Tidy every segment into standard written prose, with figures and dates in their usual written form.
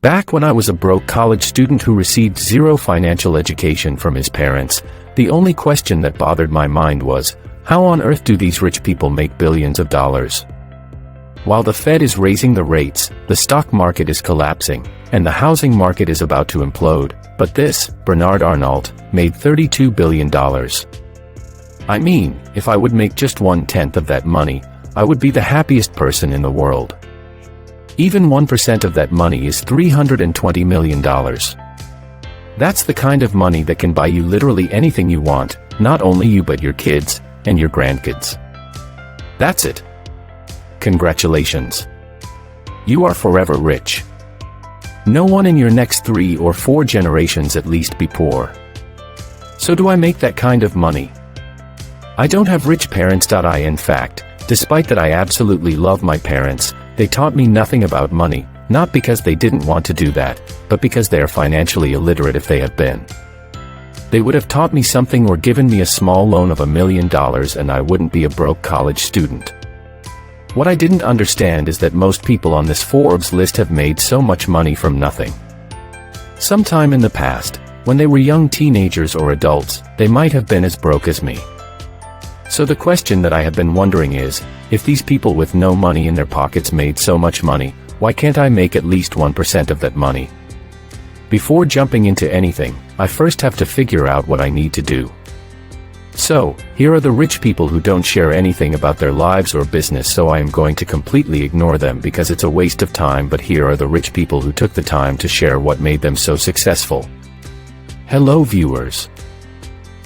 Back when I was a broke college student who received zero financial education from his parents, the only question that bothered my mind was, how on earth do these rich people make billions of dollars? While the Fed is raising the rates, the stock market is collapsing, and the housing market is about to implode, but this, Bernard Arnault, made $32 billion. I mean, if I would make just 1/10 of that money, I would be the happiest person in the world. Even 1% of that money is $320 million. That's the kind of money that can buy you literally anything you want, not only you but your kids, and your grandkids. That's it. Congratulations. You are forever rich. No one in your next 3 or 4 generations at least be poor. So do I make that kind of money? I don't have rich parents. In fact, despite that I absolutely love my parents, they taught me nothing about money, not because they didn't want to do that, but because they are financially illiterate if they had been. They would have taught me something or given me a small loan of $1 million and I wouldn't be a broke college student. What I didn't understand is that most people on this Forbes list have made so much money from nothing. Sometime in the past, when they were young teenagers or adults, they might have been as broke as me. So the question that I have been wondering is, if these people with no money in their pockets made so much money, why can't I make at least 1% of that money? Before jumping into anything, I first have to figure out what I need to do. So, here are the rich people who don't share anything about their lives or business, so I am going to completely ignore them because it's a waste of time, but here are the rich people who took the time to share what made them so successful. Hello viewers.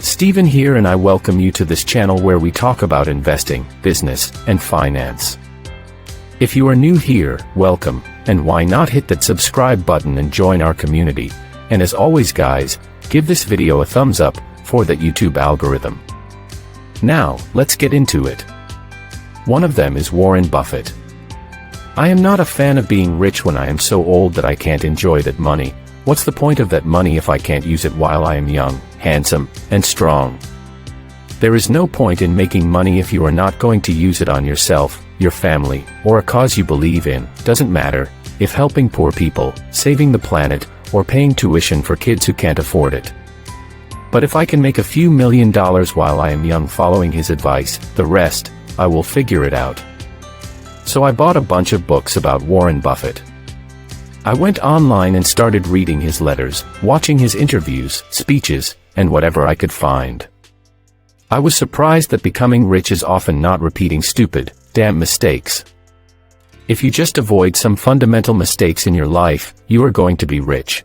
Steven here and I welcome you to this channel where we talk about investing, business, and finance. If you are new here, welcome, and why not hit that subscribe button and join our community, and as always guys, give this video a thumbs up, for that YouTube algorithm. Now, let's get into it. One of them is Warren Buffett. I am not a fan of being rich when I am so old that I can't enjoy that money. What's the point of that money if I can't use it while I am young, handsome, and strong? There is no point in making money if you are not going to use it on yourself, your family, or a cause you believe in. Doesn't matter if helping poor people, saving the planet, or paying tuition for kids who can't afford it. But if I can make a few $1 million while I am young following his advice, the rest, I will figure it out. So I bought a bunch of books about Warren Buffett. I went online and started reading his letters, watching his interviews, speeches, and whatever I could find. I was surprised that becoming rich is often not repeating stupid, damn mistakes. If you just avoid some fundamental mistakes in your life, you are going to be rich.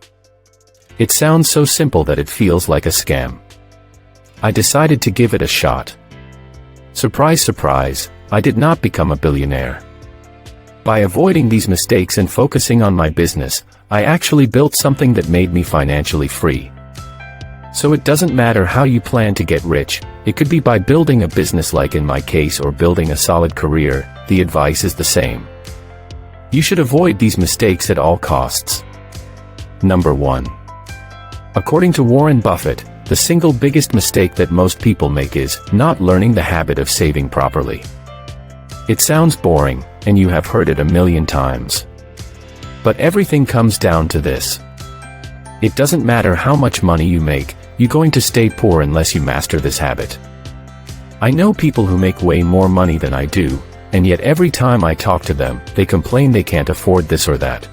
It sounds so simple that it feels like a scam. I decided to give it a shot. Surprise, surprise, I did not become a billionaire. By avoiding these mistakes and focusing on my business, I actually built something that made me financially free. So it doesn't matter how you plan to get rich, it could be by building a business like in my case or building a solid career, the advice is the same. You should avoid these mistakes at all costs. Number 1. According to Warren Buffett, the single biggest mistake that most people make is not learning the habit of saving properly. It sounds boring, and you have heard it a million times. But everything comes down to this. It doesn't matter how much money you make, you're going to stay poor unless you master this habit. I know people who make way more money than I do, and yet every time I talk to them, they complain they can't afford this or that.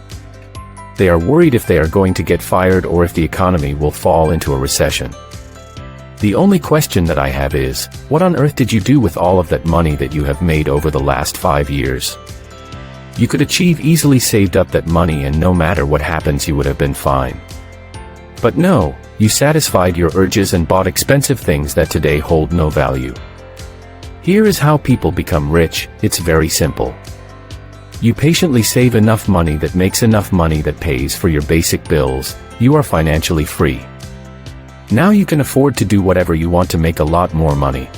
They are worried if they are going to get fired or if the economy will fall into a recession. The only question that I have is, what on earth did you do with all of that money that you have made over the last 5 years? You could achieve easily saved up that money and no matter what happens you would have been fine. But no, you satisfied your urges and bought expensive things that today hold no value. Here is how people become rich, it's very simple. You patiently save enough money that makes enough money that pays for your basic bills, you are financially free. Now you can afford to do whatever you want to make a lot more money.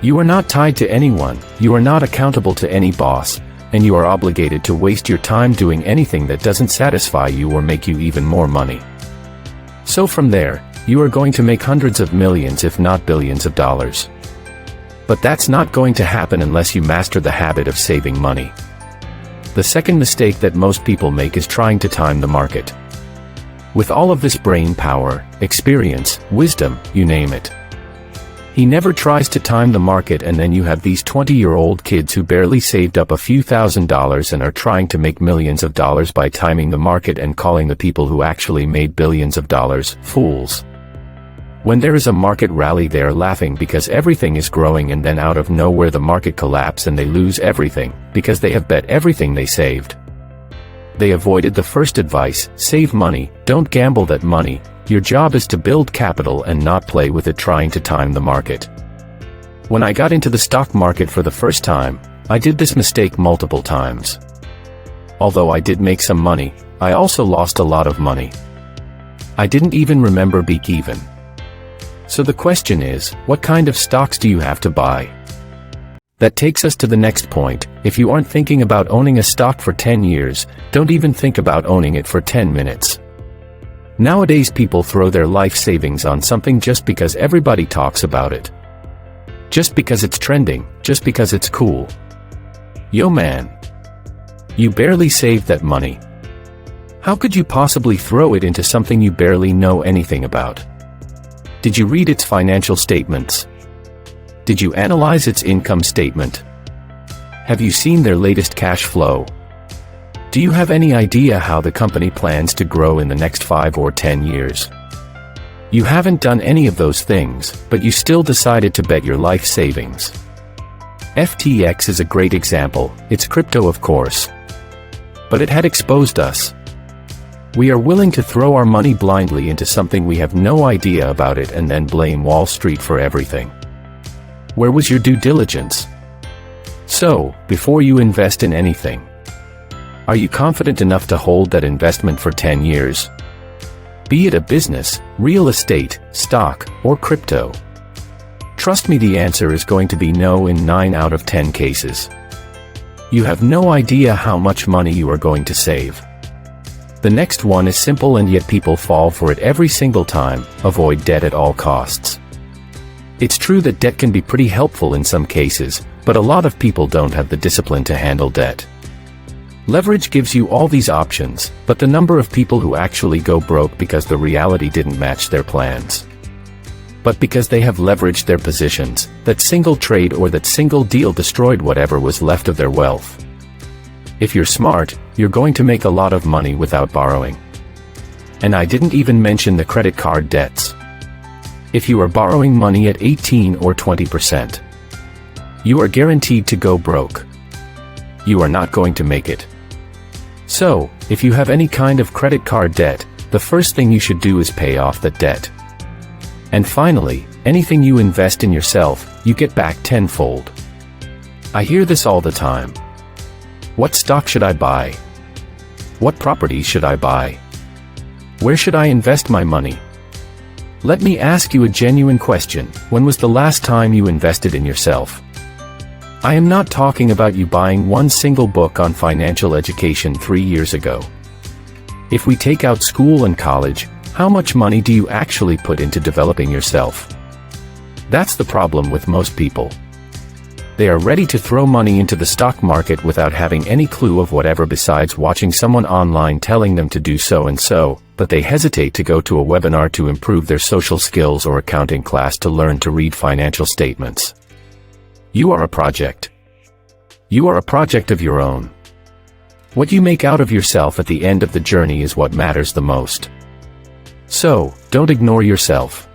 You are not tied to anyone, you are not accountable to any boss, and you are obligated to waste your time doing anything that doesn't satisfy you or make you even more money. So from there, you are going to make hundreds of millions if not billions of dollars. But that's not going to happen unless you master the habit of saving money. The second mistake that most people make is trying to time the market. With all of this brain power, experience, wisdom, you name it. He never tries to time the market, and then you have these 20-year-old kids who barely saved up a few $1,000s and are trying to make millions of dollars by timing the market and calling the people who actually made billions of dollars fools. When there is a market rally, they are laughing because everything is growing, and then out of nowhere the market collapses and they lose everything because they have bet everything they saved. They avoided the first advice: save money, don't gamble that money. Your job is to build capital and not play with it trying to time the market. When I got into the stock market for the first time, I did this mistake multiple times. Although I did make some money, I also lost a lot of money. I didn't even remember break even. So the question is, what kind of stocks do you have to buy? That takes us to the next point. If you aren't thinking about owning a stock for 10 years, don't even think about owning it for 10 minutes. Nowadays people throw their life savings on something just because everybody talks about it. Just because it's trending, just because it's cool. Yo man, you barely saved that money. How could you possibly throw it into something you barely know anything about? Did you read its financial statements? Did you analyze its income statement? Have you seen their latest cash flow? Do you have any idea how the company plans to grow in the next 5 or 10 years? You haven't done any of those things, but you still decided to bet your life savings. FTX is a great example. It's crypto, of course. But it had exposed us. We are willing to throw our money blindly into something we have no idea about it and then blame Wall Street for everything. Where was your due diligence? So, before you invest in anything, are you confident enough to hold that investment for 10 years? Be it a business, real estate, stock, or crypto. Trust me, the answer is going to be no in 9 out of 10 cases. You have no idea how much money you are going to save. The next one is simple, and yet people fall for it every single time: avoid debt at all costs. It's true that debt can be pretty helpful in some cases, but a lot of people don't have the discipline to handle debt. Leverage gives you all these options, but the number of people who actually go broke because the reality didn't match their plans. But because they have leveraged their positions, that single trade or that single deal destroyed whatever was left of their wealth. If you're smart, you're going to make a lot of money without borrowing. And I didn't even mention the credit card debts. If you are borrowing money at 18 or 20%, you are guaranteed to go broke. You are not going to make it. So, if you have any kind of credit card debt, the first thing you should do is pay off that debt. And finally, anything you invest in yourself, you get back tenfold. I hear this all the time. What stock should I buy? What properties should I buy? Where should I invest my money? Let me ask you a genuine question. When was the last time you invested in yourself? I am not talking about you buying one single book on financial education 3 years ago. If we take out school and college, how much money do you actually put into developing yourself? That's the problem with most people. They are ready to throw money into the stock market without having any clue of whatever besides watching someone online telling them to do so and so, but they hesitate to go to a webinar to improve their social skills or accounting class to learn to read financial statements. You are a project. You are a project of your own. What you make out of yourself at the end of the journey is what matters the most. So, don't ignore yourself.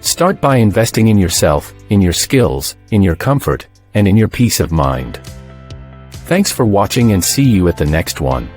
Start by investing in yourself, in your skills, in your comfort, and in your peace of mind. Thanks for watching, and see you at the next one.